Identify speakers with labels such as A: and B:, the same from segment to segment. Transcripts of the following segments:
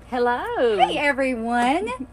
A: Hello.
B: Hey everyone.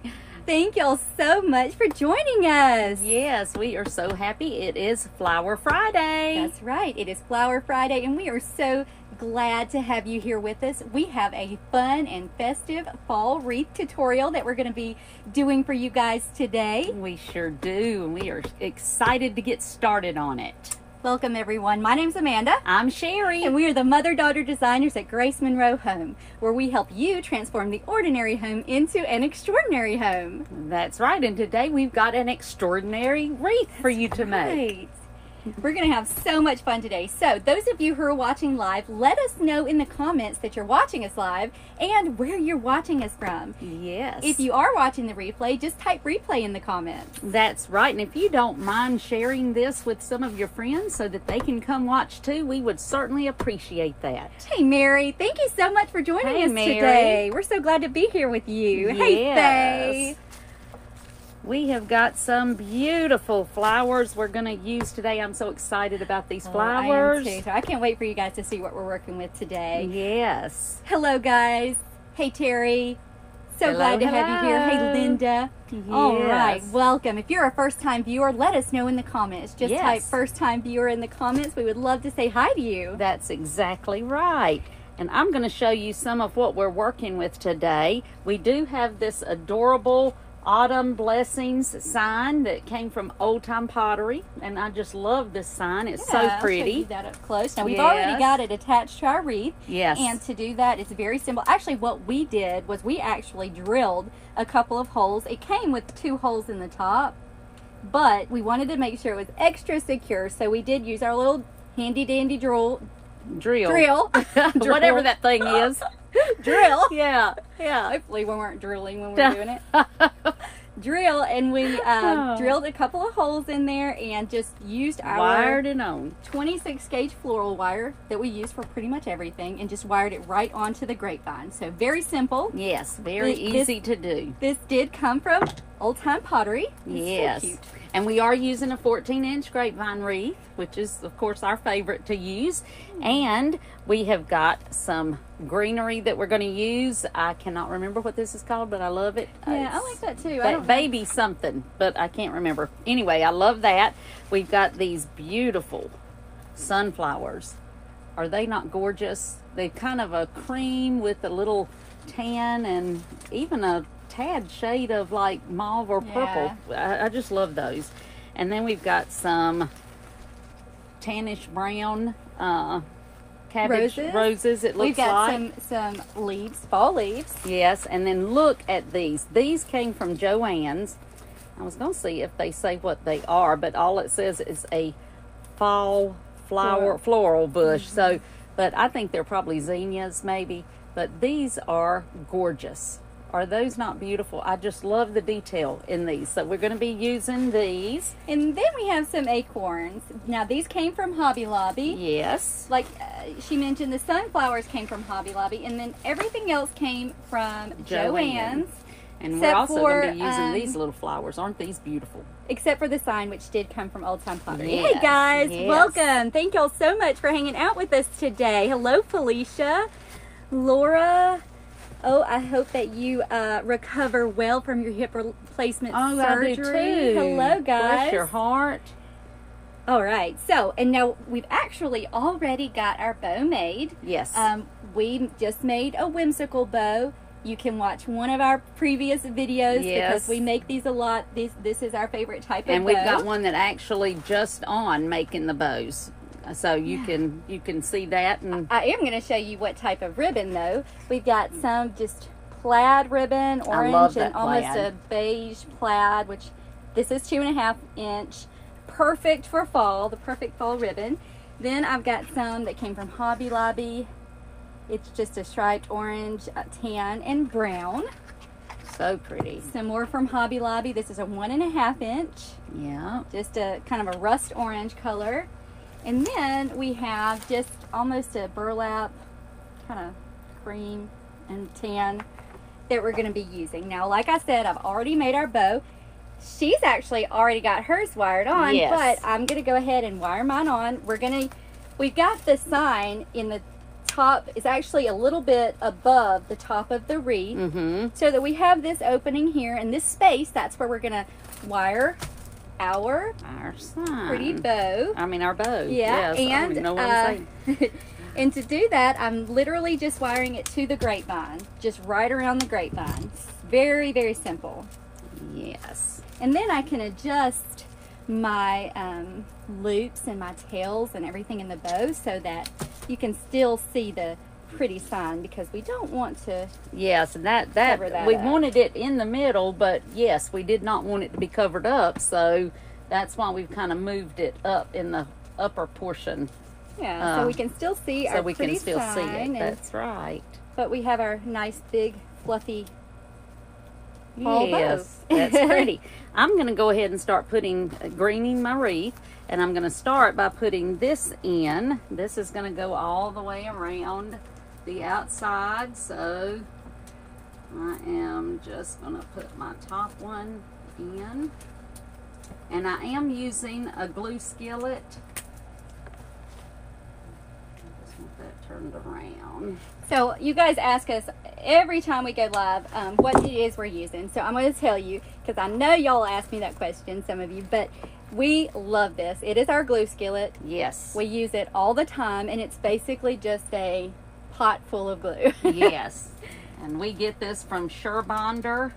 B: Thank y'all so much for joining us.
A: Yes, we are so happy. It is Flower Friday.
B: That's right. It is Flower Friday and we are so glad to have you here with us. We have a fun and festive fall wreath tutorial that we're going to be doing for you guys today.
A: We sure do, and we are excited to get started on it.
B: Welcome everyone. My name's Amanda.
A: I'm Sherry.
B: And we are the mother-daughter designers at Grace Monroe Home, where we help you transform the ordinary home into an extraordinary home.
A: That's right, and today we've got an extraordinary wreath for you to make.
B: We're going to have so much fun today. So those of you who are watching live, let us know in the comments that you're watching us live and where you're watching us from.
A: Yes.
B: If you are watching the replay, just type replay in the comments.
A: That's right. And if you don't mind sharing this with some of your friends so that they can come watch too, we would certainly appreciate that.
B: Hey Mary, thank you so much for joining us today. We're so glad to be here with you.
A: Yes.
B: Hey Faye.
A: We have got some beautiful flowers we're going to use today. I'm so excited about these flowers.
B: I am too. So I can't wait for you guys to see what we're working with today.
A: Yes.
B: Hello guys. Hey Terry. So
A: Hello,
B: glad to have you here. Hey Linda.
A: Yes.
B: All right, welcome. If you're a first-time viewer, let us know in the comments. Just type first-time viewer in the comments. We would love to say hi to you.
A: That's exactly right. And I'm going to show you some of what we're working with today. We do have this adorable Autumn Blessings sign that came from Old Time Pottery, and I just love this sign. It's so pretty.
B: I'll show you that up close. Now we've already got it attached to our wreath.
A: Yes.
B: And to do that, it's very simple. Actually, what we did was we actually drilled a couple of holes. It came with 2 holes in the top, but we wanted to make sure it was extra secure, so we did use our little handy dandy drill.
A: Whatever that thing is.
B: Drill.
A: Yeah.
B: Hopefully we weren't drilling when we were doing it. Drill, and we drilled a couple of holes in there and just used our
A: wired it on
B: 26 gauge floral wire that we use for pretty much everything, and just wired it right onto the grapevine. So very simple.
A: Yes, very easy to do.
B: This did come from Old Time Pottery.
A: Yes.
B: So cute.
A: And we are using a 14-inch grapevine wreath, which is, of course, our favorite to use. And we have got some greenery that we're going to use. I cannot remember what this is called, but I love it.
B: Yeah, I like that too.
A: Baby something, but I can't remember. Anyway, I love that. We've got these beautiful sunflowers. Are they not gorgeous? They're kind of a cream with a little tan and even a tad shade of like mauve or purple. I just love those. And then we've got some tannish brown cabbage roses. It looks
B: we've got some leaves, fall leaves.
A: Yes, and then look at these. These came from Joann's. I was going to see if they say what they are, but all it says is a fall floral bush. So, but I think they're probably zinnias maybe. But these are gorgeous. Are those not beautiful? I just love the detail in these. So we're going to be using these.
B: And then we have some acorns. Now these came from Hobby Lobby.
A: Yes.
B: Like she mentioned, the sunflowers came from Hobby Lobby, and then everything else came from Joann's.
A: And we're also going to be using these little flowers. Aren't these beautiful? Except
B: for the sign, which did come from Old Time Pottery.
A: Yes.
B: Hey guys,
A: yes.
B: Welcome. Thank y'all so much for hanging out with us today. Hello Felicia, Laura. Oh, I hope that you recover well from your hip replacement surgery.
A: I do too.
B: Hello, guys.
A: Bless your heart.
B: All right. So, and now we've actually already got our bow made.
A: Yes.
B: We just made a whimsical bow. You can watch one of our previous videos because we make these a lot. This is our favorite type of bow.
A: And we've got one that actually just on making the bows. So you can see that. And
B: I am going to show you what type of ribbon though. We've got some just plaid ribbon, orange and almost a beige plaid, which this is 2.5 inch, perfect for fall, the perfect fall ribbon. Then I've got some that came from Hobby Lobby. It's just a striped orange, tan and brown.
A: So pretty.
B: Some more from Hobby Lobby. This is a 1.5 inch.
A: Yeah.
B: Just a kind of a rust orange color. And then we have just almost a burlap, kind of cream and tan that we're going to be using. Now, like I said, I've already made our bow. She's actually already got hers wired on, but I'm going to go ahead and wire mine on. We've got the sign in the top is actually a little bit above the top of the wreath, so that we have this opening here and this space. That's where we're going to wire our
A: sign.
B: Pretty bow.
A: I mean, our bow.
B: Yeah,
A: yes,
B: and
A: I don't even know what I'm saying.
B: and to do that, I'm literally just wiring it to the grapevine, just right around the grapevine. Very, very simple.
A: Yes.
B: And then I can adjust my loops and my tails and everything in the bow so that you can still see the pretty sign, because we don't want to
A: yes, and that we
B: up.
A: wanted it in the middle, but yes, we did not want it to be covered up, so that's why we've kind of moved it up in the upper portion.
B: Yeah, so we can still see our pretty
A: see
B: sign.
A: it. That's right.
B: But we have our nice big fluffy fall
A: yes,
B: bow.
A: That's pretty. I'm going to go ahead and start greening my wreath, and I'm going to start by putting this in. This is going to go all the way around the outside, so I am just going to put my top one in, and I am using a glue skillet. Just want that turned around.
B: So you guys ask us every time we go live what it is we're using, so I'm going to tell you, because I know y'all ask me that question, some of you, but we love this. It is our glue skillet.
A: Yes.
B: We use it all the time, and it's basically just a pot full of glue.
A: Yes, and we get this from Surebonder,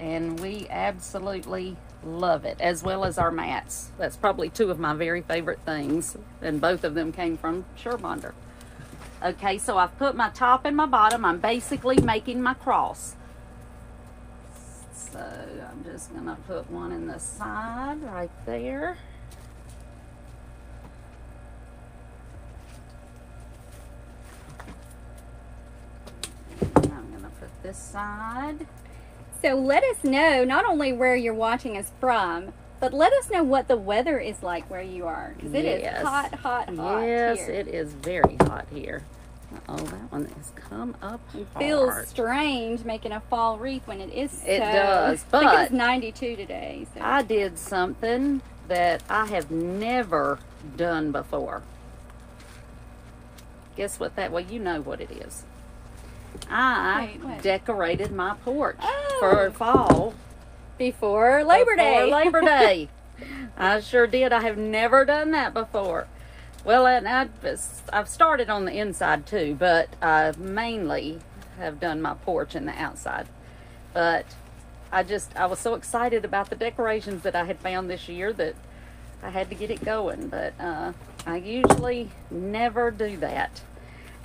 A: and we absolutely love it, as well as our mats. That's probably two of my very favorite things, and both of them came from Surebonder. Okay, so I've put my top and my bottom. I'm basically making my cross. So I'm just gonna put one in the side right there. This side.
B: So let us know not only where you're watching us from, but let us know what the weather is like where you are, because it is hot, hot, hot.
A: Yes,
B: here.
A: it is very hot here. Oh, that one has come up
B: It
A: hard.
B: feels strange making a fall wreath when it is
A: It
B: so,
A: does,
B: I think
A: but
B: it's 92 today. So.
A: I did something that I have never done before. Guess what that? Well, you know what it is. I decorated my porch for fall.
B: Before Labor Day.
A: Before Labor Day. I sure did. I have never done that before. Well, and I've started on the inside too, but I mainly have done my porch and the outside. But I was so excited about the decorations that I had found this year that I had to get it going. But I usually never do that.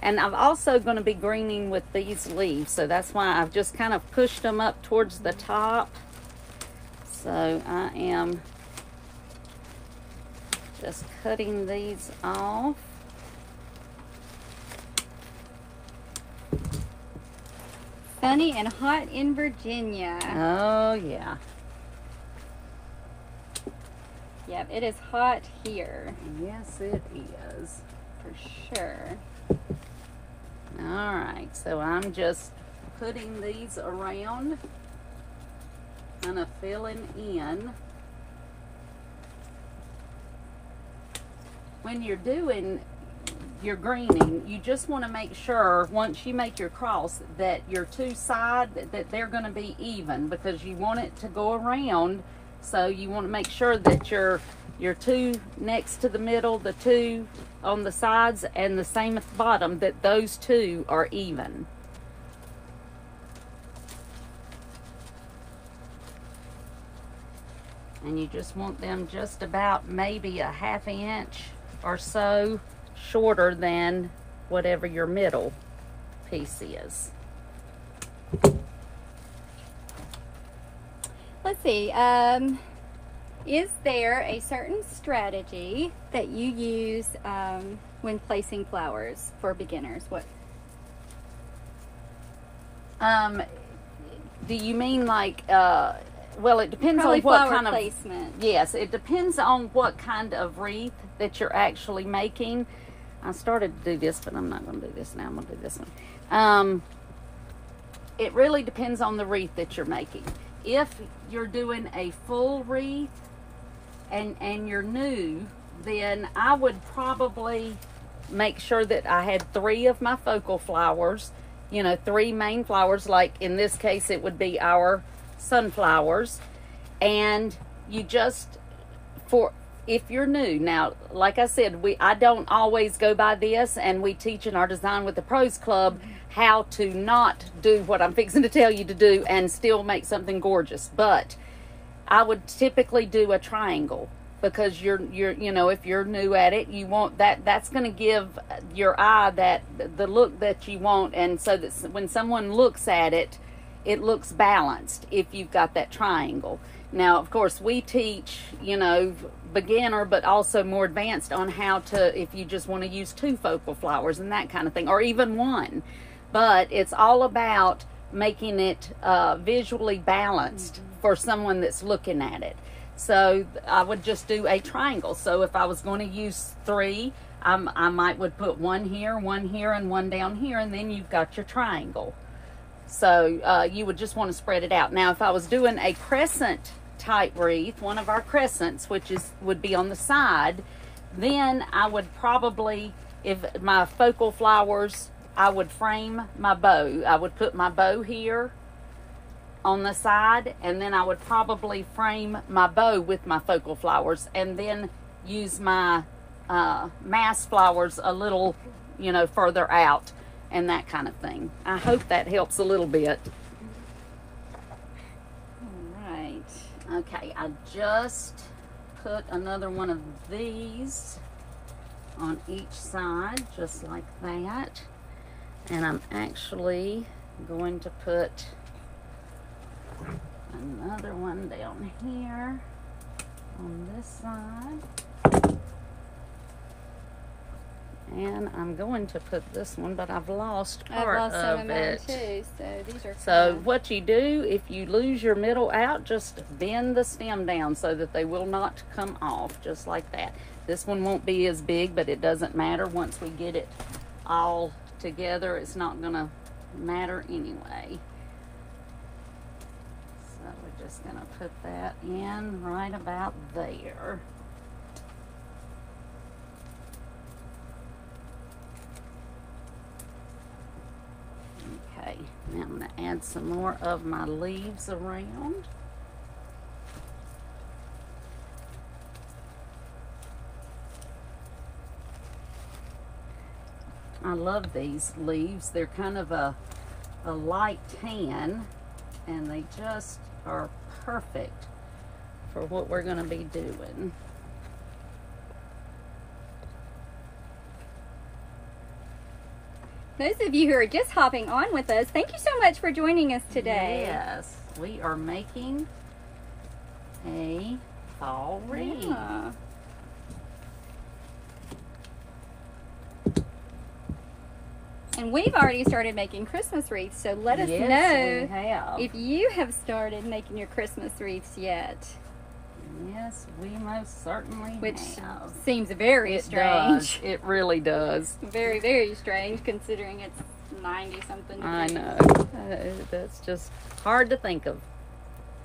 A: And I'm also going to be greening with these leaves, so that's why I've just kind of pushed them up towards the top. So I am just cutting these off.
B: Sunny and hot in Virginia.
A: Oh, yeah.
B: Yep, it is hot here.
A: Yes, it is.
B: For sure.
A: All right, so I'm just putting these around, kind of filling in. When you're doing your greening, you just want to make sure once you make your cross that your two sides, that they're going to be even, because you want it to go around. So you want to make sure that your two next to the middle, the two on the sides, and the same at the bottom, that those two are even. And you just want them just about maybe a ½ inch or so shorter than whatever your middle piece is.
B: Let's see, is there a certain strategy that you use when placing flowers for beginners? What?
A: Do you mean like, well, it depends
B: Probably
A: on what
B: flower
A: kind
B: placement.
A: of, yes, it depends on what kind of wreath that you're actually making. I started to do this, but I'm not going to do this now. I'm going to do this one. It really depends on the wreath that you're making. If you're doing a full wreath and you're new, then I would probably make sure that I had 3 of my focal flowers, you know, 3 main flowers, like in this case it would be our sunflowers. And you just, if you're new, now like I said, I don't always go by this, and we teach in our Design with the Pros Club how to not do what I'm fixing to tell you to do and still make something gorgeous. But I would typically do a triangle, because you're you know, if you're new at it, you want that's going to give your eye the look that you want, and so that when someone looks at it, it looks balanced if you've got that triangle. Now, of course, we teach, you know, beginner, but also more advanced on how to, if you just want to use 2 focal flowers and that kind of thing, or even 1. But it's all about making it visually balanced for someone that's looking at it. So I would just do a triangle. So if I was going to use 3, I might would put 1 here, and 1 down here, and then you've got your triangle. So you would just want to spread it out. Now, if I was doing a crescent type wreath, one of our crescents, which would be on the side, then I would probably, if my focal flowers, I would frame my bow. I would put my bow here on the side, and then I would probably frame my bow with my focal flowers, and then use my mass flowers a little, you know, further out, and that kind of thing. I hope that helps a little bit.
B: All right.
A: Okay, I just put another one of these on each side, just like that. And I'm actually going to put another one down here on this side. And I'm going to put this one, but I've lost part of it.
B: I've lost some of mine too, so these are
A: So
B: fine.
A: what you do, if you lose your middle out, just bend the stem down so that they will not come off, just like that. This one won't be as big, but it doesn't matter. Once we get it all together, it's not gonna matter anyway. So we're just gonna put that in right about there. Okay, now I'm going to add some more of my leaves around. I love these leaves. They're kind of a light tan, and they just are perfect for what we're going to be doing.
B: Those of you who are just hopping on with us, thank you so much for joining us today.
A: Yes, we are making a fall wreath.
B: Yeah. And we've already started making Christmas wreaths, so let us
A: Yes,
B: know
A: we have.
B: if you have started making your Christmas wreaths yet.
A: Yes, we most certainly
B: Which
A: have.
B: seems very strange.
A: Does. It really does.
B: Very, very strange considering it's 90-something
A: I
B: degrees.
A: know. That's just hard to think of.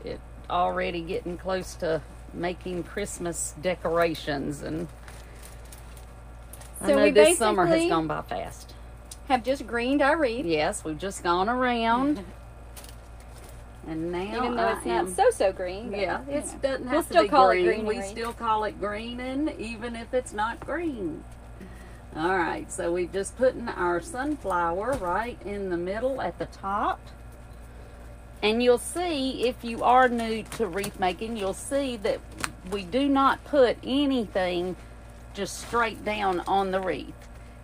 A: It already getting close to making Christmas decorations, and I
B: So
A: know
B: we
A: this summer has
B: basically
A: gone by fast.
B: have just greened our wreath.
A: Yes, we've just gone around, and now
B: Even though it's not so green. But,
A: yeah,
B: you
A: it
B: know.
A: doesn't have
B: We'll
A: to
B: still
A: be
B: call it
A: green. We
B: greenery.
A: still call it greening, even if it's not green. All right, so we've just putting our sunflower right in the middle at the top. And you'll see, if you are new to wreath making, you'll see that we do not put anything just straight down on the wreath.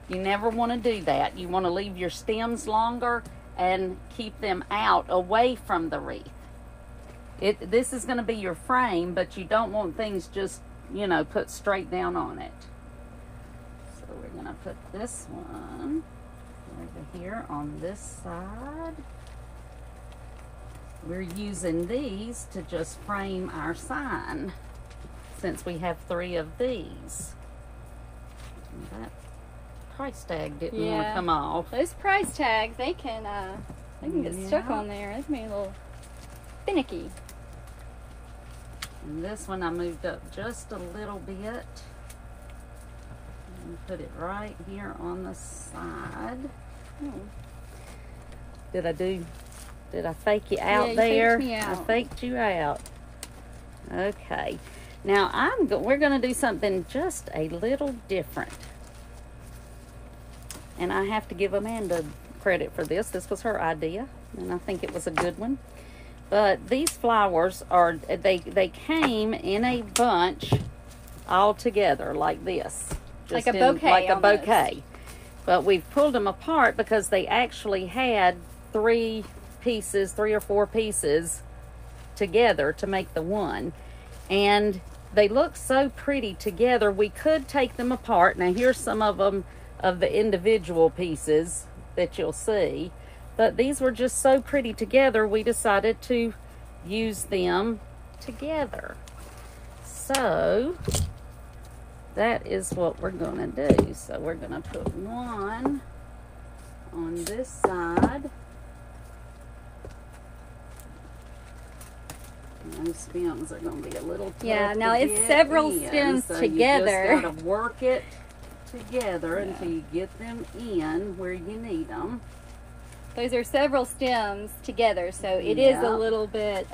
A: You never want to do that. You want to leave your stems longer and keep them out away from the wreath. This is going to be your frame, but you don't want things just, you know, put straight down on it. So we're going to put this one over here on this side. We're using these to just frame our sign, since we have 3 of these. And that price tag didn't want to come off.
B: Those price tags, they can get stuck on there. They can be a little finicky.
A: And this one I moved up just a little bit. And put it right here on the side.
B: Oh.
A: Did I fake you out there?
B: Faked me out.
A: I faked you out. Okay. Now we're going to do something just a little different. And I have to give Amanda credit for this. This was her idea, and I think it was a good one. But these flowers they came in a bunch all together like this.
B: Like a bouquet.
A: Like a bouquet. But we've pulled them apart because they actually had 3 or 4 pieces together to make the one. And they look so pretty together. We could take them apart. Now here's some of them, of the individual pieces that you'll see. But these were just so pretty together, we decided to use them together. So that is what we're going to do. So we're going to put one on this side. And those stems are going to be a little tough.
B: Yeah, now it's several stems
A: so
B: together.
A: You just got to work it together until you get them in where you need them.
B: Those are several stems together, so it is a little bit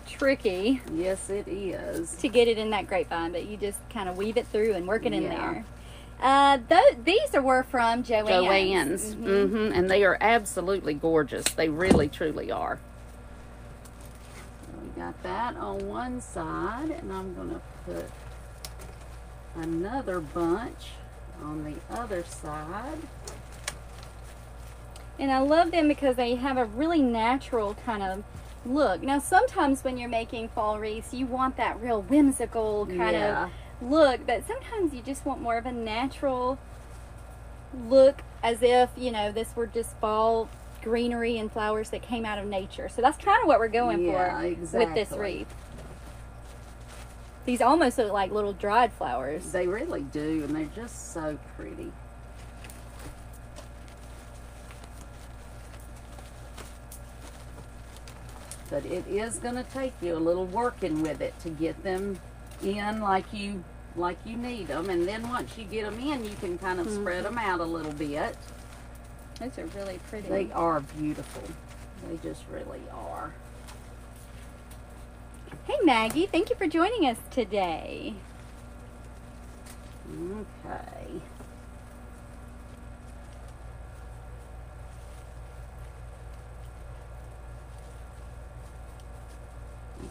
B: tricky.
A: Yes, it is.
B: To get it in that grapevine, but you just kind of weave it through and work it in there. These were from Joann's.
A: And they are absolutely gorgeous. They really, truly are. So we got that on one side, and I'm going to put another bunch on the other side.
B: And I love them because they have a really natural kind of look. Now, sometimes when you're making fall wreaths, you want that real whimsical kind of look, but sometimes you just want more of a natural look, as if, you know, this were just fall greenery and flowers that came out of nature. So that's kind of what we're going for with this wreath. These almost look like little dried flowers.
A: They really do, and they're just so pretty. But it is going to take you a little working with it to get them in like you need them. And then once you get them in, you can kind of spread them out a little bit.
B: Those are really pretty.
A: They are beautiful. They just really are.
B: Hey Maggie, thank you for joining us today.
A: Okay.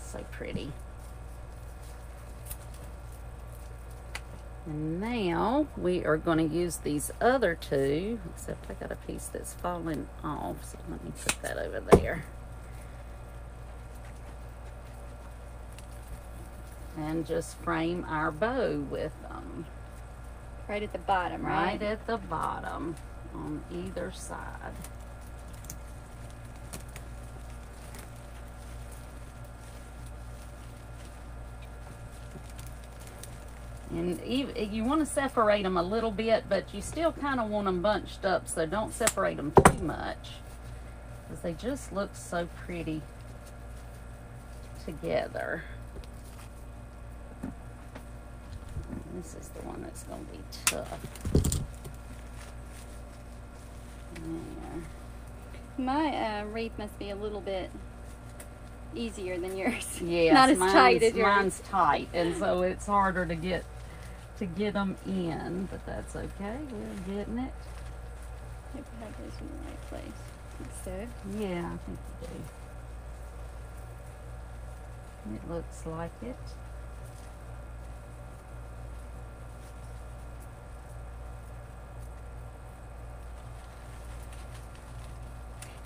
A: So pretty. And now we are going to use these other 2, except I got a piece that's falling off, so let me put that over there. And just frame our bow with them.
B: Right at the bottom, right?
A: Right at the bottom on either side. And you want to separate them a little bit, but you still kind of want them bunched up, so don't separate them too much, because they just look so pretty together. This is the one that's going to be tough.
B: There. My wreath must be a little bit easier than yours.
A: Yes,
B: not as tight as yours.
A: Mine's tight, and so it's harder to get them in, but that's okay. We're getting it.
B: I hope I have those in the right place. I think so.
A: Yeah, I think you do. It looks like it.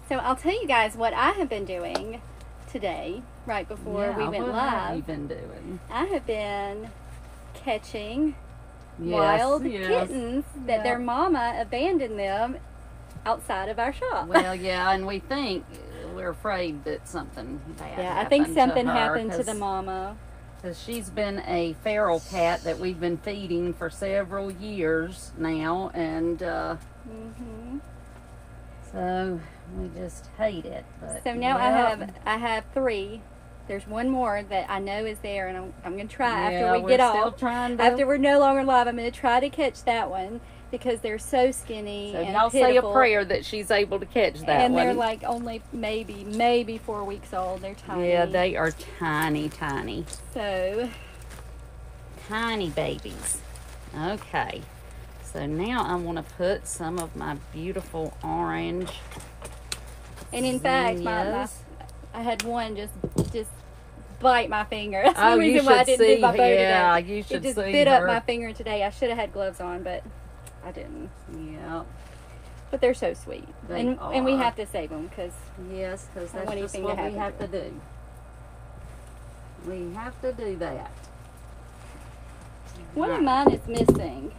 B: So I'll tell you guys what I have been doing today, right before we went live.
A: What have you been doing?
B: I have been catching wild kittens that their mama abandoned them outside of our shop.
A: Well, yeah, and we're afraid that something bad happened.
B: Yeah, I think something
A: to her,
B: happened to the mama.
A: Because she's been a feral cat that we've been feeding for several years now, and so we just hate it. But
B: so now I have 3 There's one more that I know is there, and I'm going to try
A: Yeah,
B: after we get
A: still
B: off.
A: trying to...
B: After we're no longer live, I'm going to try to catch that one because they're so skinny
A: So
B: and
A: y'all
B: pitiful.
A: say a prayer that she's able to catch that
B: and
A: one.
B: they're like only maybe 4 weeks old. They're tiny.
A: Yeah, they are tiny.
B: So...
A: Tiny babies. Okay. So now I want to put some of my beautiful orange.
B: And in fact, I had one just bite my finger. That's
A: Oh,
B: the reason why I didn't do my bow
A: yeah,
B: today.
A: you should
B: It just
A: see
B: bit
A: her.
B: up my finger today. I should have had gloves on, but I didn't.
A: Yeah.
B: But they're so sweet. And we have to save them because
A: yes, because that's
B: want
A: just
B: anything
A: what
B: to
A: we
B: happen
A: have
B: to
A: to do. We have to do that.
B: one of mine is missing.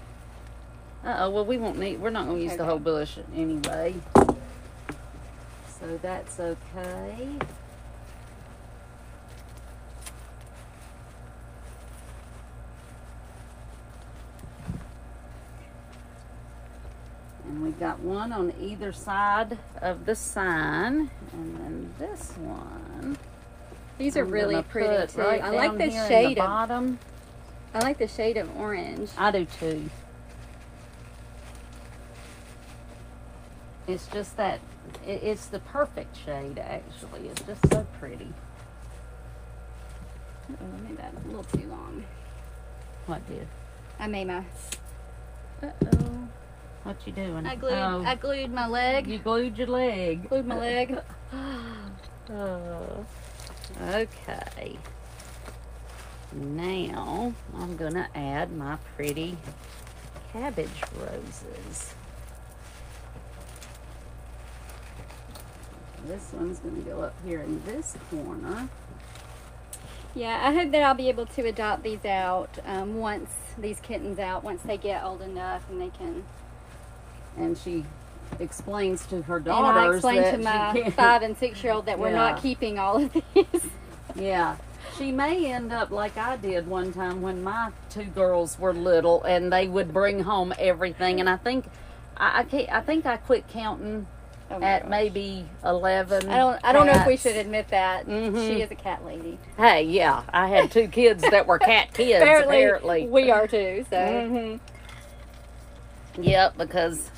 A: Uh-oh, well, we won't need, we're not going to use the
B: Okay.
A: whole bush anyway. So that's okay. And we've got one on either side of the sign. And then this one.
B: These are
A: I'm
B: really
A: gonna
B: pretty
A: put
B: too.
A: right
B: I like
A: down
B: the
A: here in
B: shade
A: the
B: of
A: bottom.
B: I like the shade of orange.
A: I do too. It's just that, it's the perfect shade actually. It's just so pretty.
B: Oh, I made that a little too long.
A: What did?
B: I made my.
A: Uh-oh. What you doing?
B: I glued my leg.
A: You glued your leg.
B: Glued my leg.
A: Oh. Okay. Now I'm gonna add my pretty cabbage roses. This one's gonna go up here in this corner.
B: Yeah, I hope that I'll be able to adopt these out once these kittens out, once they get old enough and they can.
A: And she explains to her
B: And I
A: daughters
B: explained
A: that
B: to my
A: she can't.
B: 5 and 6 year old that we're not
A: Yeah.
B: keeping all of these.
A: Yeah. She may end up like I did one time when my 2 girls were little and they would bring home everything, and I think I think I quit counting
B: Oh my
A: at
B: gosh.
A: maybe 11.
B: I don't know if we
A: cats.
B: should admit that.
A: Mhm.
B: She is a cat lady.
A: Hey, yeah, I had 2 kids that were cat kids. Apparently,
B: we are too. So
A: Yep, because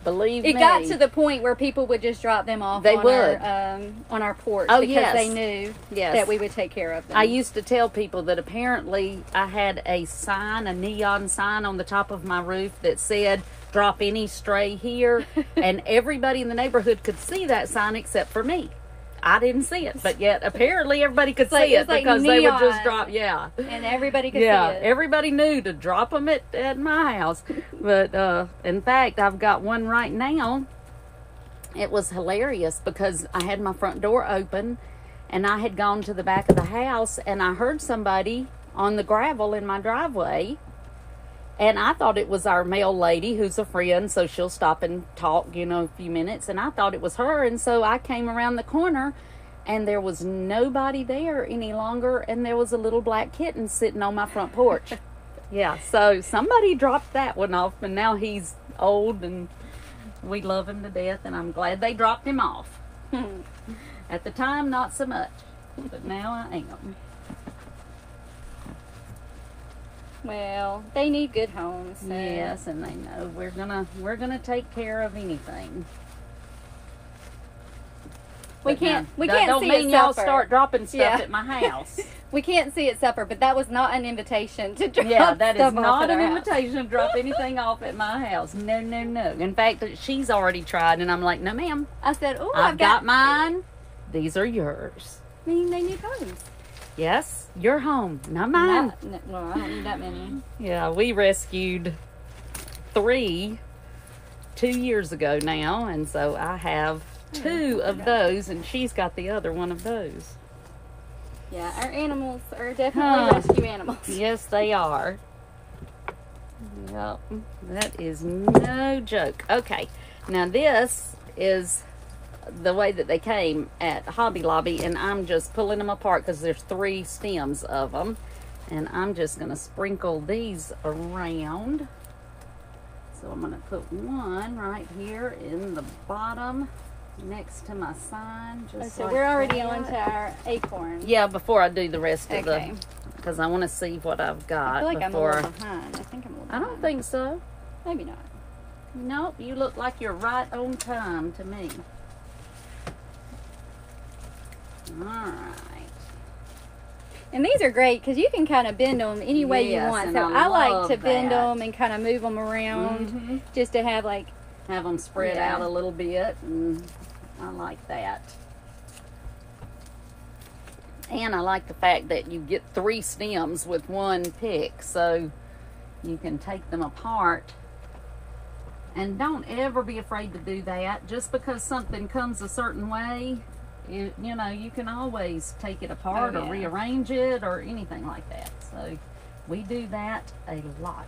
A: believe me,
B: it got to the point where people would just drop them off
A: They
B: on
A: would.
B: on our porch
A: Oh,
B: because
A: yes.
B: they knew
A: Yes.
B: that we would take care of them.
A: I used to tell people that apparently I had a neon sign on the top of my roof that said, "Drop any stray here," and everybody in the neighborhood could see that sign except for me. I didn't see it, but yet apparently everybody could see it
B: it's like
A: because they would just
B: neon.
A: drop, yeah.
B: and everybody could
A: Yeah,
B: see it.
A: everybody knew to drop them at my house. But in fact, I've got one right now. It was hilarious because I had my front door open and I had gone to the back of the house and I heard somebody on the gravel in my driveway. And I thought it was our mail lady who's a friend, so she'll stop and talk, a few minutes. And I thought it was her. And so I came around the corner and there was nobody there any longer. And there was a little black kitten sitting on my front porch. Yeah, so somebody dropped that one off, and now he's old and we love him to death. And I'm glad they dropped him off. At the time, not so much, but now I am.
B: Well, they need good homes. So.
A: Yes, and they know we're gonna take care of anything.
B: We
A: But
B: can't
A: now, that don't
B: see
A: mean
B: it
A: y'all
B: suffer.
A: start dropping stuff
B: Yeah.
A: at my house.
B: We can't see it suffer, but that was not an invitation to drop
A: Yeah, that is
B: stuff off
A: not
B: at
A: an
B: our house.
A: invitation to drop anything off at my house. No, no, no. In fact, she's already tried, and I'm like, no, ma'am.
B: I said, "Oh,
A: I've got mine. These are yours.
B: I mean, they need homes.
A: Yes, your home, not mine.
B: Well, I don't need that many.
A: Yeah, we rescued 3 2 years ago now, and so I have 2 of those, and she's got the other one of those.
B: Yeah, our animals are definitely rescue animals.
A: Yes, they are. Yep, that is no joke. Okay, now this is the way that they came at Hobby Lobby, and I'm just pulling them apart because there's 3 stems of them, and I'm just going to sprinkle these around. So I'm going to put one right here in the bottom next to my sign. Just
B: so
A: like
B: we're already
A: that.
B: on to our acorn.
A: Yeah, before I do the rest of
B: Okay.
A: because I want to see what I've got.
B: I feel like
A: before.
B: I'm a little behind. I think I'm a little
A: I
B: behind.
A: don't think so.
B: Maybe not.
A: Nope, you look like you're right on time to me. All right.
B: And these are great because you can kind of bend them any way you
A: Yes,
B: want.
A: and
B: So
A: I
B: I like
A: love
B: to bend
A: that.
B: them and kind of move them around just to have like,
A: Have them spread
B: Yeah.
A: out a little bit, and I like that. And I like the fact that you get 3 stems with one pick, so you can take them apart. And don't ever be afraid to do that. Just because something comes a certain way, you know, you can always take it apart
B: Oh,
A: or
B: yeah.
A: rearrange it or anything like that. So we do that a lot.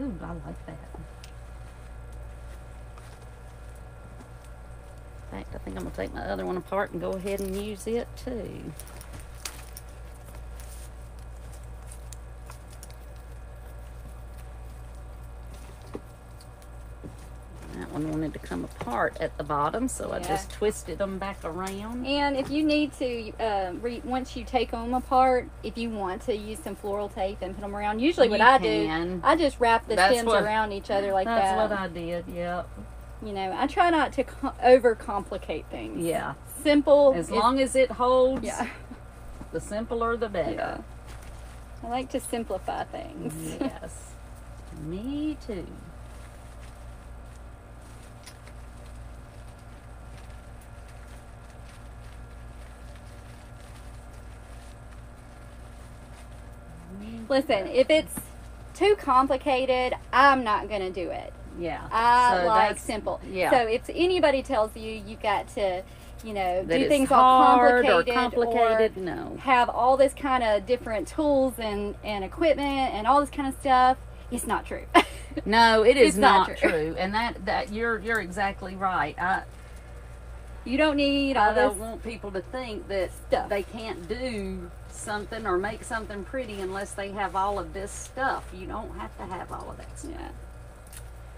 A: Ooh, I like that. In fact, I think I'm going to take my other one apart and go ahead and use it too. That one wanted to come apart at the bottom, so I
B: Yeah.
A: just twisted them back around.
B: and if you need to, once you take them apart, if you want to use some floral tape and put them around, usually what
A: You
B: I
A: can.
B: do, I just wrap the
A: That's
B: stems
A: what-
B: around each other like
A: That's
B: that.
A: what I did, yep.
B: You know, I try not to overcomplicate things.
A: Yeah.
B: Simple.
A: As long as it holds,
B: Yeah.
A: the simpler the better.
B: Yeah. I like to simplify things.
A: Yes. Me too.
B: Listen, if it's too complicated, I'm not going to do it.
A: Yeah.
B: I
A: So
B: like
A: that's-
B: simple.
A: Yeah.
B: So if anybody tells you you got to, you know,
A: that
B: do
A: it's
B: things all
A: hard
B: complicated,
A: no.
B: have all this kind of different tools and equipment and all this kind of stuff, it's not true.
A: No, it is
B: It's not
A: not
B: true.
A: true. And that you're exactly right.
B: You don't need all
A: I don't
B: this.
A: want people to think that
B: Stuff.
A: they can't do something or make something pretty unless they have all of this stuff. You don't have to have all of that stuff.
B: Yeah.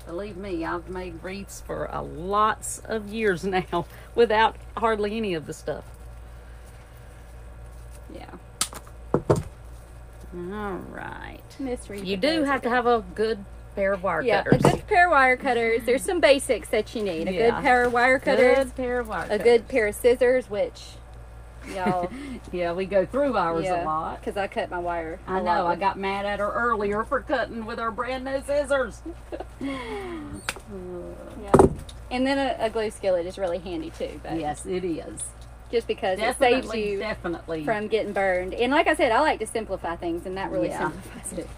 A: Believe me, I've made wreaths for lots of years now without hardly any of the stuff.
B: Yeah.
A: All right.
B: Mystery.
A: You do have to have a good pair of wire
B: a
A: cutters.
B: good pair of wire cutters. There's some basics that you need. A
A: Yeah.
B: good pair of wire cutters.
A: Good pair of wire
B: A
A: cutters.
B: good pair of scissors, which y'all,
A: Yeah, we go through ours a lot.
B: because I cut my wire.
A: I
B: a
A: know.
B: lot
A: I got mad at her earlier for cutting with her brand new scissors.
B: Yeah. And then a glue skillet is really handy too. But
A: Yes, it is.
B: just because it saves
A: Definitely,
B: you
A: definitely.
B: from getting burned. And like I said, I like to simplify things, and that really
A: Yeah.
B: simplifies it.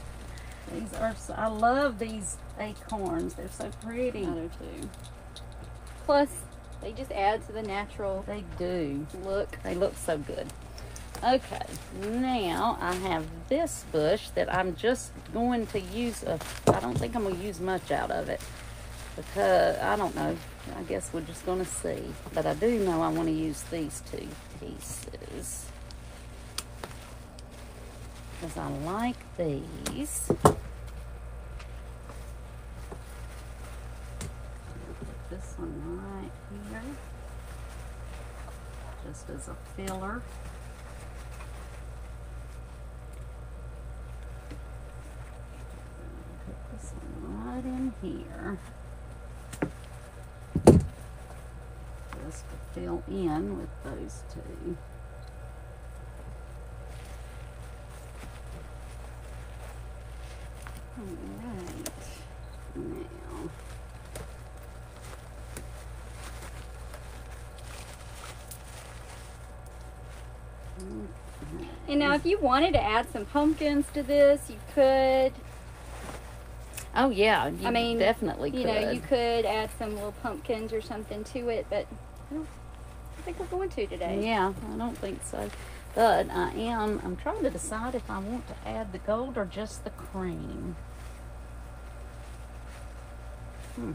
A: These are. I love these acorns. They're so pretty.
B: I do too. Plus, they just add to the natural
A: They do.
B: look.
A: They look so good. Okay, now I have this bush that I'm just going to use. I don't think I'm going to use much out of it because I don't know. I guess we're just going to see. But I do know I want to use these 2 pieces because I like these. Put this one right here, just as a filler. Put this one right in here. Just to fill in with those 2.
B: Alright.
A: Now,
B: And now, if you wanted to add some pumpkins to this, you could.
A: oh yeah, you
B: I mean,
A: definitely could.
B: You know, you could add some little pumpkins or something to it, but I don't think we're going to today.
A: Yeah, I don't think so. But I'm trying to decide if I want to add the gold or just the cream.
B: I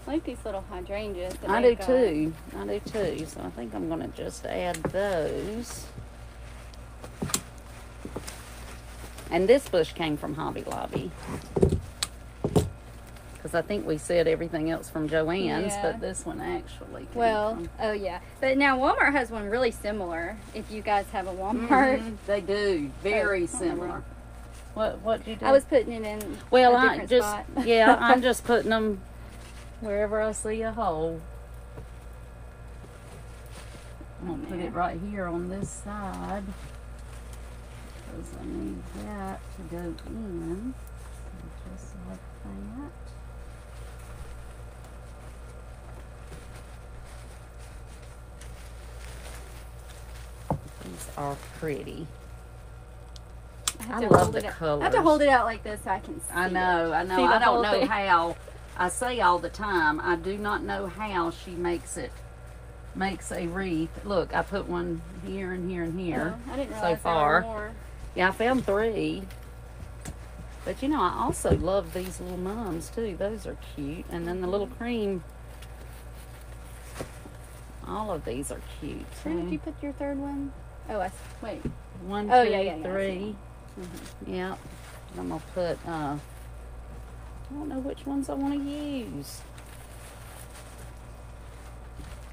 B: like these little hydrangeas. that
A: I do
B: they've got.
A: too. I do too. So I think I'm going to just add those. And this bush came from Hobby Lobby. Because because I think we said everything else from Joann's,
B: Yeah.
A: but this one actually came
B: Well,
A: from.
B: oh yeah. But now Walmart has one really similar. If you guys have a Walmart.
A: They do. Very
B: Oh,
A: similar. What did you do?
B: I was putting it in
A: well,
B: a
A: I
B: different
A: just
B: spot.
A: yeah, I'm just putting them wherever I see a hole. I'm gonna put it right here on this side because I need that to go in. So just like that. These are pretty. I love the colors.
B: I have to hold it out like this so I can see
A: I know.
B: See the
A: I don't
B: whole
A: know
B: thing.
A: how. I say all the time, I do not know how she makes a wreath. Look, I put one here and here and here.
B: Oh, I didn't
A: so
B: realize
A: far.
B: there were more.
A: Yeah, I found 3. But you know, I also love these little mums too. Those are cute. And then the little cream. All of these are cute.
B: Where did you put your third one? Oh, wait.
A: 1, 2,
B: Oh, yeah,
A: 3. Yep. I'm gonna put I don't know which ones I want to use.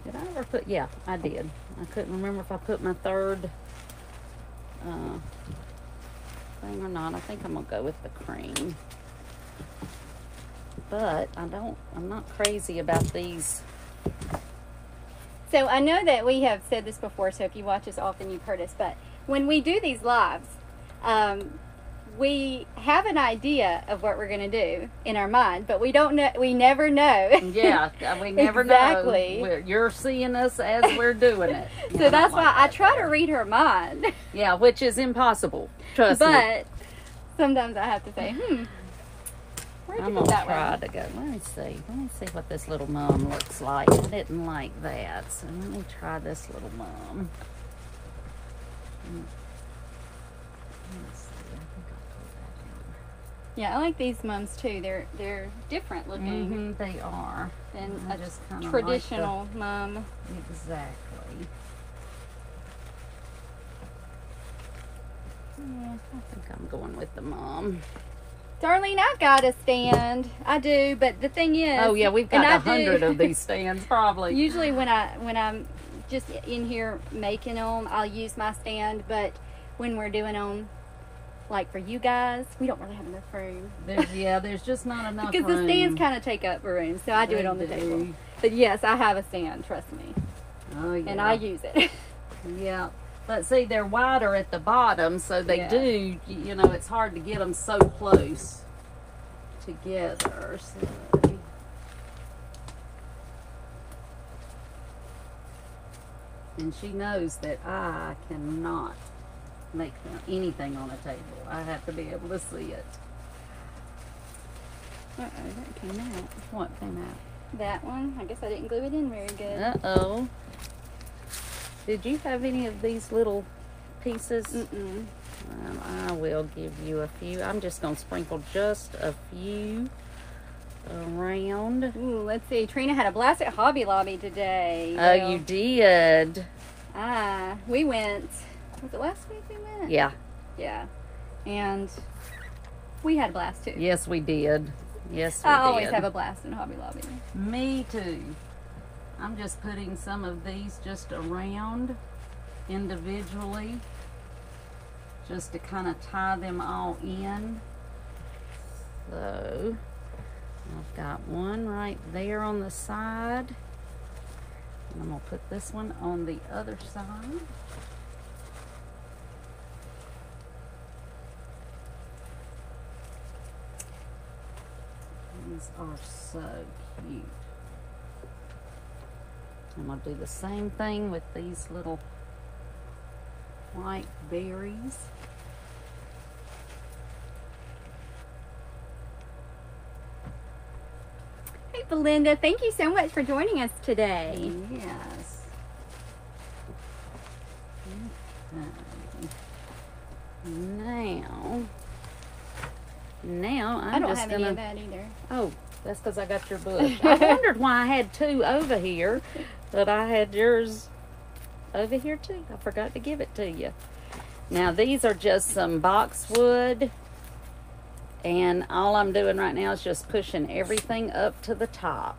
A: Did I ever put, yeah, I did. I couldn't remember if I put my third thing or not. I think I'm gonna go with the cream. But I'm not crazy about these.
B: So I know that we have said this before, so if you watch us often, you've heard us, but when we do these lives, we have an idea of what we're going to do in our mind, but we don't know. We never know.
A: Yeah, we never
B: Exactly.
A: know. You're seeing us as we're doing it.
B: So that's why I try to read her mind.
A: Yeah, which is impossible. Trust me.
B: But sometimes I have to say, where'd you
A: I'm
B: put
A: gonna
B: that
A: try
B: one?
A: to go. Let me see. Let me see what this little mum looks like. I didn't like that, so let me try this little mum. Let's see. I think I'll put that
B: Yeah, I like these mums too. They're different
A: in.
B: looking
A: They are.
B: than
A: I
B: a
A: just kinda
B: traditional mum.
A: like exactly. Yeah, I think I'm going with the mum.
B: Darlene, I've got a stand. I do, but the thing is,
A: Oh yeah, we've
B: and
A: got
B: I
A: 100
B: do-
A: of these stands probably.
B: Usually when I'm just in here making them, I'll use my stand. But when we're doing them, like for you guys, we don't really have enough room.
A: There's just not enough
B: Because
A: room.
B: the stands kind of take up room, so I do
A: They
B: it on the
A: do.
B: table. But yes, I have a stand, trust me.
A: Oh yeah.
B: And I use it.
A: Yeah. But see, they're wider at the bottom, so they
B: Yeah.
A: do, you know, it's hard to get them so close together. So. And she knows that I cannot make anything on a table. I have to be able to see it.
B: Uh-oh, that came out.
A: What came out?
B: That one, I guess I didn't glue it in very good.
A: Uh-oh. Did you have any of these little pieces?
B: Mm-mm.
A: I will give you a few. I'm just going to sprinkle just a few around.
B: Ooh, let's see. Trina had a blast at Hobby Lobby today.
A: Oh,
B: Well,
A: you did?
B: we went. Was it last week we went?
A: Yeah.
B: Yeah. And we had a blast too.
A: Yes, we did. Yes, we
B: I
A: did.
B: always have a blast in Hobby Lobby.
A: Me too. I'm just putting some of these just around individually, just to kind of tie them all in. So I've got one right there on the side, and I'm gonna put this one on the other side. These are so cute. I'm going to do the same thing with these little white berries.
B: Hey, Belinda, thank you so much for joining us today.
A: Yes. Okay. Now
B: I
A: I'm
B: don't
A: just
B: have
A: gonna.
B: any of that either.
A: Oh, that's because I got your bush. I wondered why I had 2 over here, but I had yours over here too. I forgot to give it to you. Now these are just some boxwood And all I'm doing right now is just pushing everything up to the top.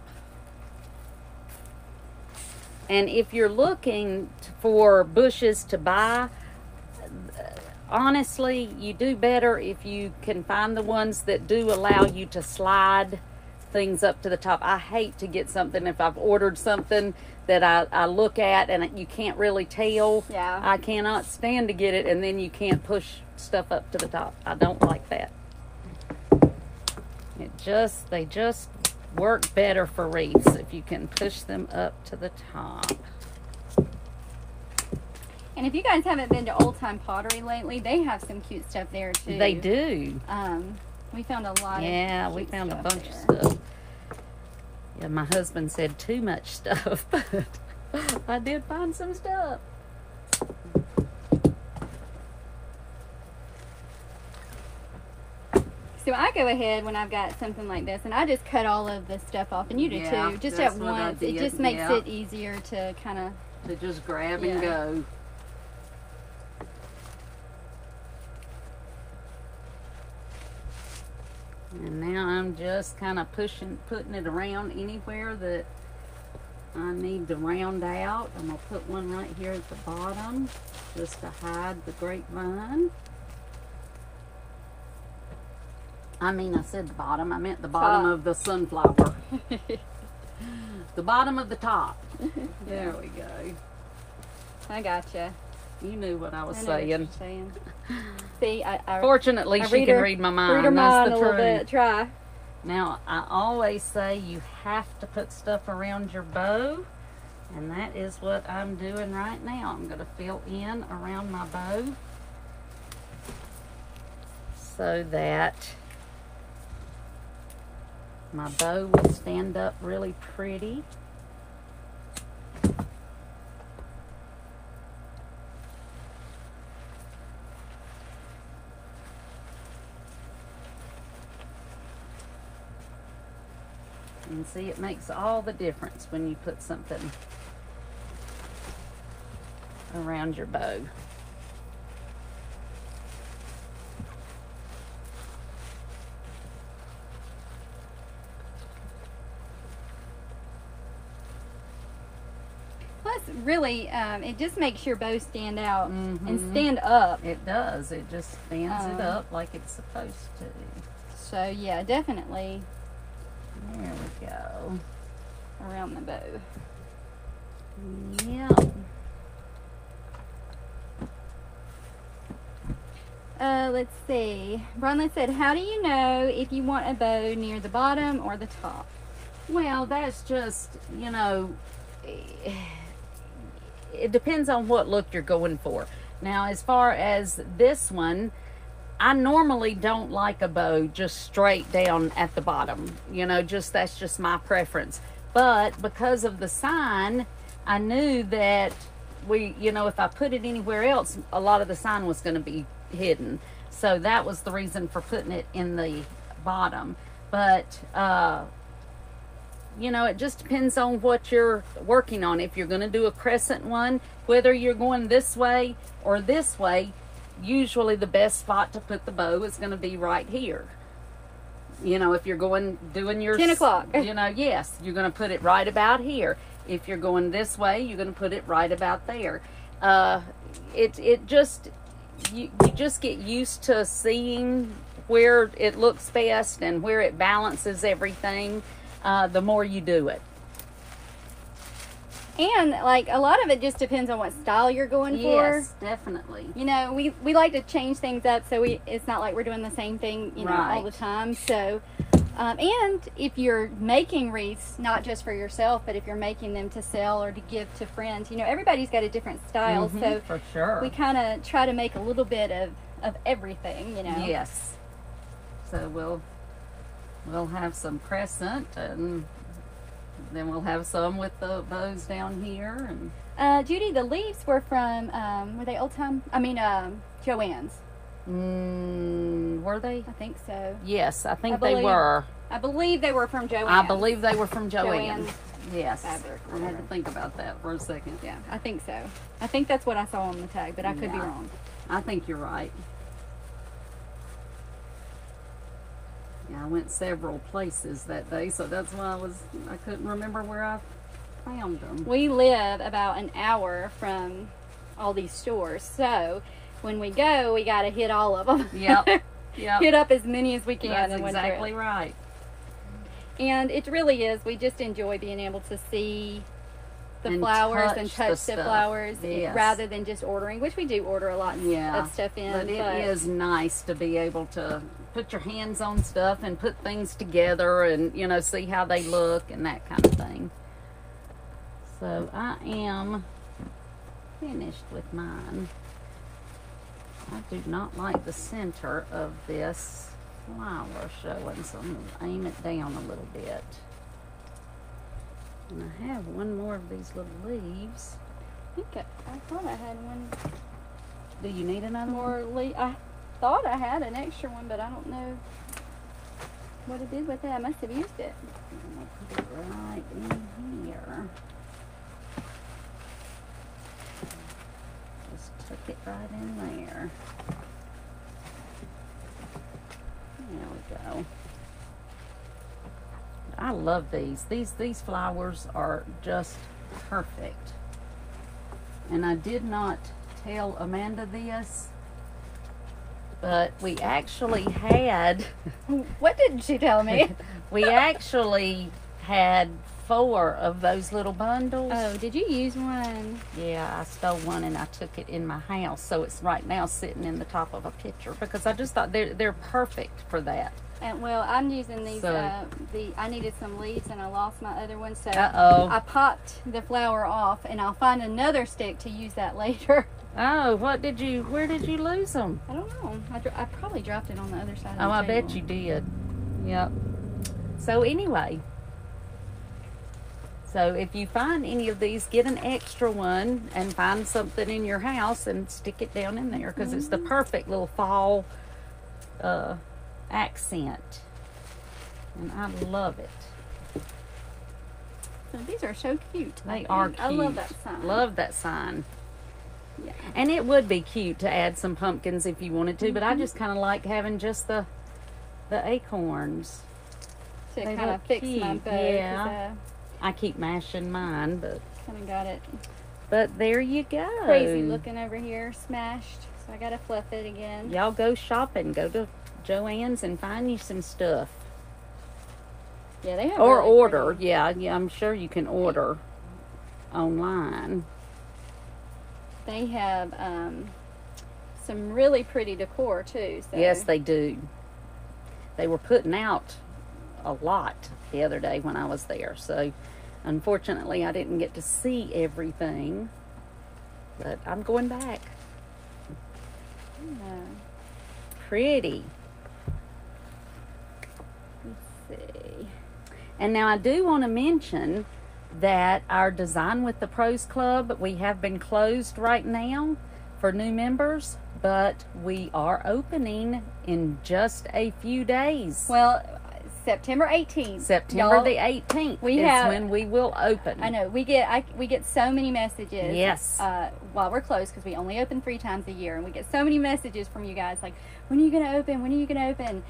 A: And if you're looking for bushes to buy, honestly, you do better if you can find the ones that do allow you to slide things up to the top. I hate to get something, if I've ordered something that I look at and you can't really tell.
B: Yeah.
A: I cannot stand to get it and then you can't push stuff up to the top. I don't like that. They just work better for wreaths if you can push them up to the top.
B: And if you guys haven't been to Old Time Pottery lately, they have some cute stuff there too.
A: They do.
B: We found a lot
A: of we found a bunch of stuff. Yeah, my husband said too much stuff, but I did find some stuff.
B: So I go ahead when I've got something like this and I just cut all of the stuff off, and you do too. Just at once. It just makes it easier to kind of...
A: To just grab and go. And now I'm just kind of putting it around anywhere that I need to round out. I'm going to put one right here at the bottom just to hide the grapevine. I mean, I said the bottom. I meant the bottom of the sunflower. The bottom of the top. There we go.
B: I gotcha.
A: You knew what I was
B: saying. What you're saying. See,
A: fortunately, she can read my mind.
B: Read her mind
A: a
B: little bit. Try.
A: Now, I always say you have to put stuff around your bow, and that is what I'm doing right now. I'm going to fill in around my bow so that my bow will stand up really pretty. And see, it makes all the difference when you put something around your bow.
B: Plus, really, it just makes your bow stand out and stand up.
A: It does. It just stands it up like it's supposed to.
B: So, yeah, definitely.
A: There we go.
B: Around the bow.
A: Yep.
B: Let's see. Bronlyn said, how do you know if you want a bow near the bottom or the top?
A: Well, that's just, you know, it depends on what look you're going for. Now, as far as this one, I normally don't like a bow just straight down at the bottom. You know, that's just my preference. But because of the sign, I knew that if I put it anywhere else, a lot of the sign was going to be hidden. So that was the reason for putting it in the bottom. But, you know, it just depends on what you're working on. If you're going to do a crescent one, whether you're going this way or this way, usually the best spot to put the bow is going to be right here. You know, if you're doing your
B: 10 o'clock,
A: you know, yes, you're going to put it right about here. If you're going this way, you're going to put it right about there. You just get used to seeing where it looks best and where it balances everything, the more you do it.
B: And, like, a lot of it just depends on what style you're going for.
A: Yes, definitely.
B: You know, we like to change things up, so it's not like we're doing the same thing, you know, all the time. So, and if you're making wreaths, not just for yourself, but if you're making them to sell or to give to friends, you know, everybody's got a different style. So,
A: for sure,
B: we kind of try to make a little bit of everything, you know.
A: Yes. So we'll have some crescent, and then we'll have some with the bows down here. And
B: Judy, the leaves were from were they Old Time? I mean, Joann's.
A: Were they?
B: I think so.
A: Yes, I think they were.
B: I believe they were from Joann's.
A: I believe they were from Joann's. Yes.
B: Fabric,
A: I had to think about that for a second.
B: Yeah, I think so. I think that's what I saw on the tag, but I could be wrong.
A: I think you're right. Yeah, I went several places that day, so that's why I couldn't remember where I found them.
B: We live about an hour from all these stores, so when we go, we got to hit all of them.
A: Yep. Yep.
B: Hit up as many as we can.
A: That's
B: in one
A: exactly
B: trip.
A: right.
B: And it really is. We just enjoy being able to see the
A: And
B: flowers and
A: touch
B: touch
A: the
B: the
A: stuff.
B: flowers
A: Yes.
B: rather than just ordering, which we do order a lot of stuff in.
A: But it is nice to be able to put your hands on stuff and put things together and, you know, see how they look and that kind of thing. So I am finished with mine. I do not like the center of this flower showing, so I'm going to aim it down a little bit. And I have one more of these little leaves.
B: I thought I had one
A: Do you need another
B: more leaf. I thought I had an extra one, but I don't know what it did with that. I must have used it.
A: I'm going to put it right in here. Just tuck it right in there. There we go. I love these. These flowers are just perfect. And I did not tell Amanda this, but we actually had
B: What didn't she tell me?
A: we actually had 4 of those little bundles.
B: Oh, did you use one?
A: Yeah, I stole one and I took it in my house, so it's right now sitting in the top of a pitcher because I just thought they're perfect for that.
B: And well, I'm using these.
A: So-
B: I needed some leaves and I lost my other one, so
A: Uh-oh.
B: I popped the flower off, and I'll find another stick to use that later.
A: Oh, where did you lose them?
B: I don't know. I probably dropped it on the other side.
A: Oh, I
B: of the table.
A: bet you did. Yep. So anyway, so if you find any of these, get an extra one and find something in your house and stick it down in there because it's the perfect little fall accent. And I love it.
B: So these are so cute.
A: They are cute.
B: I love that sign.
A: Love that sign.
B: Yeah.
A: And it would be cute to add some pumpkins if you wanted to, but I just kind of like having just the acorns.
B: To
A: They
B: kind of
A: look
B: fix my
A: cute,
B: bow.
A: yeah. I keep mashing mine, but
B: Kind of got it
A: there you go.
B: crazy looking over here, smashed. So I got to fluff it again.
A: Y'all go shopping. Go to Joann's and find you some stuff.
B: Yeah, they have.
A: Or
B: really
A: order.
B: pretty-
A: Yeah, I'm sure you can order online.
B: They have some really pretty decor too. So.
A: Yes, they do. They were putting out a lot the other day when I was there. So, unfortunately, I didn't get to see everything. But I'm going back.
B: Yeah.
A: Pretty.
B: Let's see.
A: And now I do want to mention that our Design with the Pros Club, we have been closed right now for new members, but we are opening in just a few days.
B: Well, September 18th.
A: September
B: y'all,
A: the 18th
B: we
A: is
B: have-
A: when we will open.
B: I know we get so many messages.
A: Yes.
B: While we're closed, because we only open 3 times a year, and we get so many messages from you guys like, when are you going to open? When are you going to open?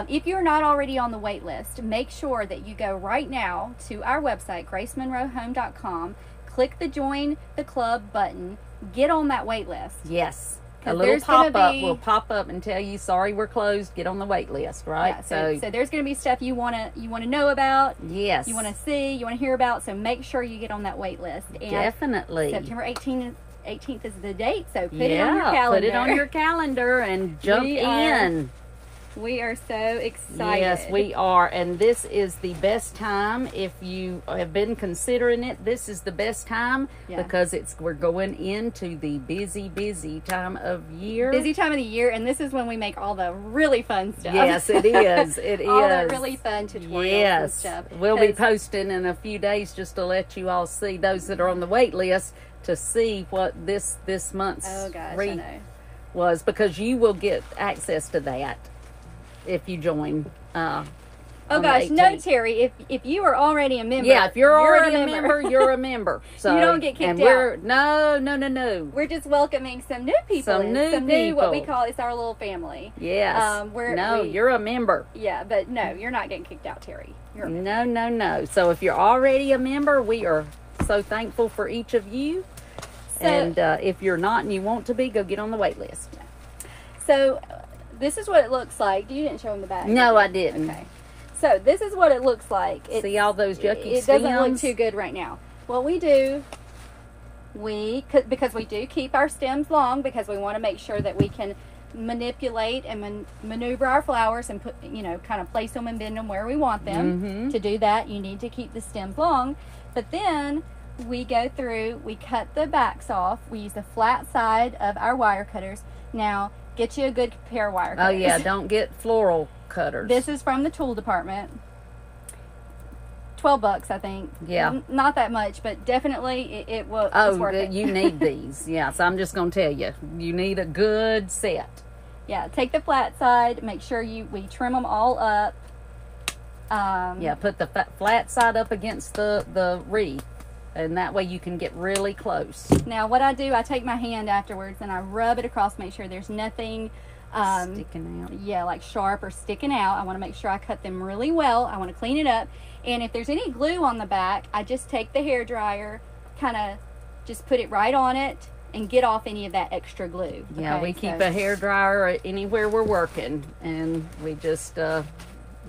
B: If you're not already on the wait list, make sure that you go right now to our website, gracemonroehome.com, click the join the club button, get on that wait list.
A: Yes. A
B: 'Cause
A: little
B: there's gonna
A: pop-up
B: be-
A: will pop up and tell you, sorry, we're closed. Get on the wait list, right?
B: Yeah, so there's going to be stuff you want to know about,
A: yes.
B: you want to see, you want to hear about, so make sure you get on that wait list. And
A: Definitely.
B: September 18th is the date, so put it on your calendar.
A: Put it on your calendar and jump
B: We
A: in.
B: We are so excited.
A: Yes, we are. And this is the best time. If you have been considering it, this is the best time
B: Yeah.
A: because we're going into the busy time of year.
B: Busy time of the year, and this is when we make all the really fun stuff.
A: Yes, it is. It
B: all
A: is.
B: the really fun tutorials and
A: Yes.
B: stuff.
A: We'll be
B: 'Cause-
A: posting in a few days just to let you all see, those that are on the wait list, to see what this month's
B: Oh gosh, I
A: Wreath
B: know.
A: was, because you will get access to that if you join
B: Oh
A: on the
B: gosh, no,
A: 18th.
B: Terry. If you are already a member,
A: Yeah, if you're already a member, you're a member. So
B: you don't get kicked
A: out. No.
B: We're just welcoming some new people.
A: Some new
B: what we call, it's our little family.
A: Yes. You're a member.
B: Yeah, but no, you're not getting kicked out, Terry. You're a member.
A: No. So if you're already a member, we are so thankful for each of you. So, and if you're not and you want to be, go get on the wait list.
B: So this is what it looks like. You didn't show them the back.
A: No, I didn't.
B: Okay. So this is what it looks like.
A: See all those yucky stems?
B: It doesn't look too good right now. What we do, because we do keep our stems long, because we want to make sure that we can manipulate and maneuver our flowers and put, kind of place them and bend them where we want them.
A: Mm-hmm.
B: To do that, you need to keep the stems long. But then we go through, we cut the backs off. We use the flat side of our wire cutters. Now, get you a good pair of wire cutters.
A: Oh yeah, don't get floral cutters.
B: This is from the tool department. $12, I think.
A: Yeah.
B: Not that much, but definitely it will.
A: Oh,
B: it's worth it.
A: You need these. Yeah, so I'm just going to tell you, you need a good set.
B: Yeah, take the flat side. Make sure we trim them all up.
A: Yeah, put the flat side up against the wreath, and that way you can get really close.
B: Now, what I do, I take my hand afterwards and I rub it across, make sure there's nothing
A: sticking out.
B: Yeah, like sharp or sticking out. I want to make sure I cut them really well. I want to clean it up. And if there's any glue on the back, I just take the hairdryer, kind of just put it right on it and get off any of that extra glue.
A: Yeah,
B: okay?
A: we keep a hairdryer anywhere we're working, and we just go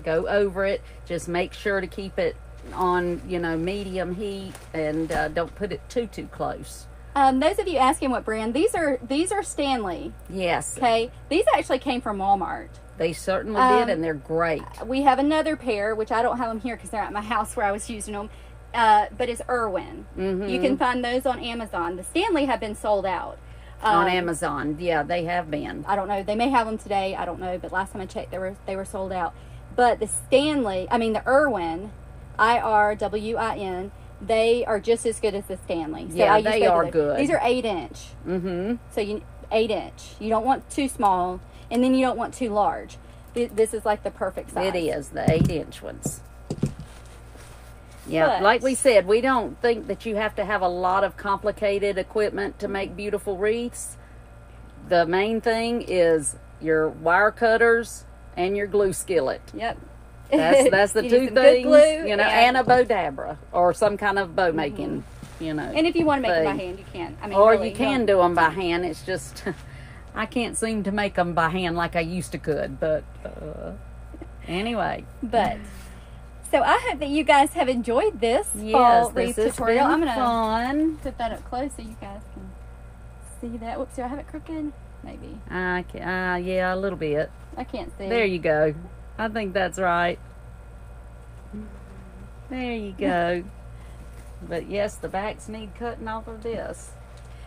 A: over it. Just make sure to keep it on, medium heat, and don't put it too close.
B: Those of you asking what brand, these are Stanley.
A: Yes.
B: Okay, these actually came from Walmart.
A: They certainly did, and they're great.
B: We have another pair, which I don't have them here because they're at my house where I was using them, but it's Irwin.
A: Mm-hmm.
B: You can find those on Amazon. The Stanley have been sold out.
A: On Amazon, yeah, they have been.
B: I don't know. They may have them today. I don't know, but last time I checked, they were sold out. But the Irwin, IRWIN, they are just as good as the Stanley. So
A: yeah, they are good.
B: These are 8-inch.
A: Mm-hmm.
B: So 8-inch. You don't want too small, and then you don't want too large. This is like the perfect size.
A: It is, the 8-inch ones. Yeah,
B: But,
A: like we said, we don't think that you have to have a lot of complicated equipment to make beautiful wreaths. The main thing is your wire cutters and your glue skillet.
B: Yep.
A: That's the
B: You
A: two
B: need some good
A: things,
B: glue
A: and a bow dabra or some kind of bow making,
B: And if you want to make it by
A: thing.
B: hand, you can.
A: Or
B: really,
A: you can do them by hand. It's just, I can't seem to make them by hand like I used to could. But anyway.
B: But so I hope that you guys have enjoyed this fall wreath tutorial. I'm gonna
A: fun.
B: put that up close so you guys can see that. Whoops, do I have it crooked? Maybe.
A: Yeah, a little bit.
B: I can't see.
A: There you go. I think that's right. There you go. But yes, the backs need cutting off of this.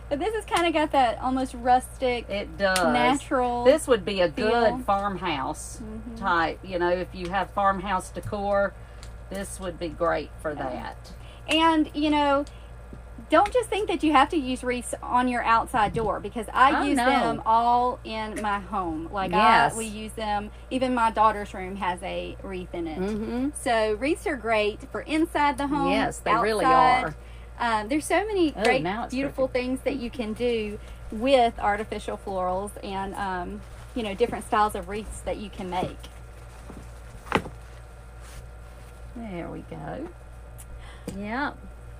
B: But this has kind of got that almost rustic.
A: It does.
B: Natural.
A: This would be a good
B: feel.
A: farmhouse type. If you have farmhouse decor, this would be great for that.
B: And, don't just think that you have to use wreaths on your outside door, because I use them all in my home. Like we use them. Even my daughter's room has a wreath in it.
A: Mm-hmm.
B: So wreaths are great for inside the home.
A: Yes, they
B: outside.
A: really are.
B: There's so many great, beautiful
A: perfect.
B: things that you can do with artificial florals and, different styles of wreaths that you can make.
A: There we go. Yeah.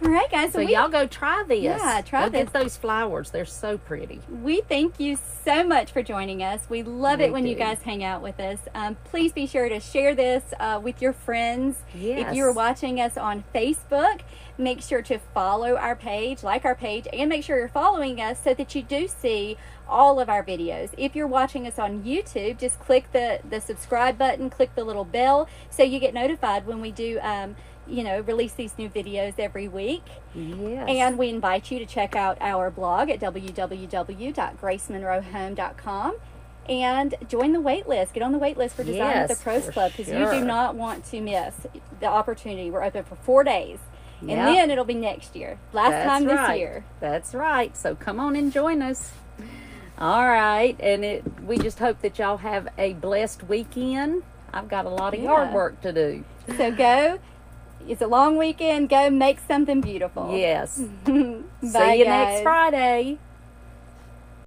B: All right, guys.
A: So y'all go try this.
B: Yeah, try
A: this.
B: this.
A: Get those flowers. They're so pretty.
B: We thank you so much for joining us. We love it when you guys hang out with us. Please be sure to share this with your friends.
A: Yes.
B: If you're watching us on Facebook, make sure to follow our page, like our page, and make sure you're following us so that you do see all of our videos. If you're watching us on YouTube, just click the subscribe button, click the little bell so you get notified when we do release these new videos every week.
A: Yes.
B: And we invite you to check out our blog at www.gracemonroehome.com and join the wait list. Get on the wait list for Design with the Pros Club, because you do not want to miss the opportunity. We're open for 4 days. And then it'll be next year. Last time this year.
A: That's right. So come on and join us. All right. And we just hope that y'all have a blessed weekend. I've got a lot of yard work to do.
B: So go. It's a long weekend. Go make something beautiful.
A: Yes.
B: Bye,
A: See you
B: guys.
A: next Friday.